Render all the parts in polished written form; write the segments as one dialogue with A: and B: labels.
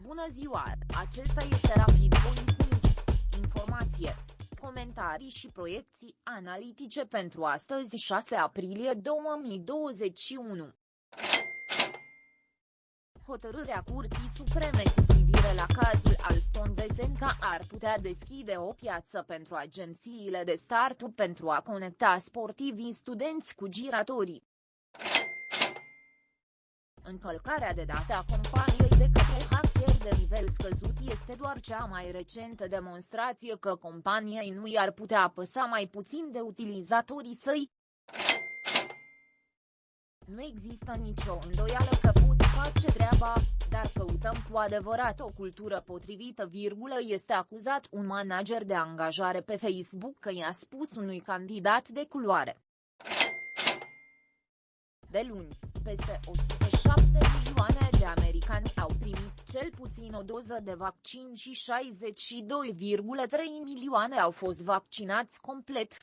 A: Bună ziua, acesta este Rapid Voice News. Informație, comentarii și proiecții analitice pentru astăzi 6 aprilie 2021. Hotărârea Curții Supreme cu privire la cazul Alston Vesenca ar putea deschide o piață pentru agențiile de start-up pentru a conecta sportivii studenți cu giratorii. Încălcarea de date a companiei de către hackeri de nivel scăzut este doar cea mai recentă demonstrație că companiei nu i-ar putea apăsa mai puțin de utilizatorii săi. Nu există nicio îndoială că poți face treaba, dar căutăm cu adevărat o cultură potrivită, este acuzat un manager de angajare pe Facebook că i-a spus unui candidat de culoare. De luni, peste 107 milioane de americani au primit cel puțin o doză de vaccin și 62,3 milioane au fost vaccinați complet.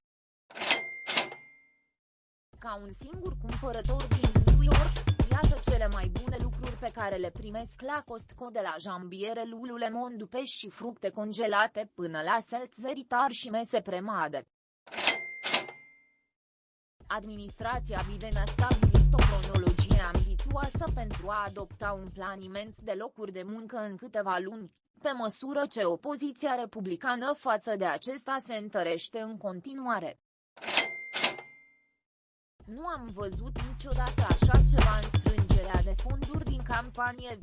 A: Ca un singur cumpărător din New York, iată cele mai bune lucruri pe care le primesc la Costco, de la jambiere Lululemon, pești și fructe congelate până la seltzeri și mese premade. Administrația Biden a stabilit o cronologie ambițioasă pentru a adopta un plan imens de locuri de muncă în câteva luni, pe măsură ce opoziția republicană față de acesta se întărește în continuare. Nu am văzut niciodată așa ceva în strângerea de fonduri din campanie,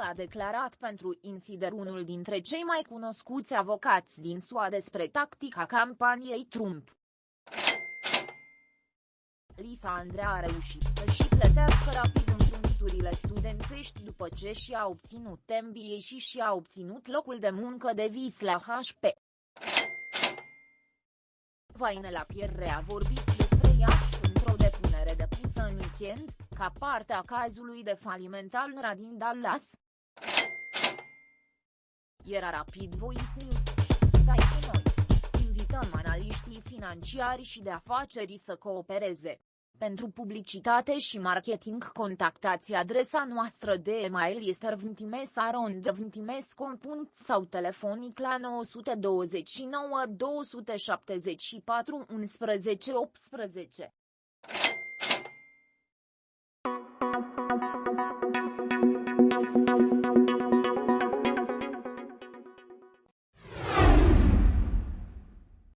A: a declarat pentru Insider unul dintre cei mai cunoscuți avocați din SUA despre tactica campaniei Trump. Lisa Andrea a reușit să-și plătească rapid împrumuturile studențești după ce și-a obținut MBA și și-a obținut locul de muncă de vis la HP. Vainela Pierre a vorbit despre ea într-o depunere depusă în weekend, ca parte a cazului de faliment al NRA din Dallas. Era Rapid Voice News. Stai cu noi. Invităm analiștii financiari și de afaceri să coopereze. Pentru publicitate și marketing contactați adresa noastră de e-mail este rvntimes@rvntimes.com sau telefonic la 929 274 11 18.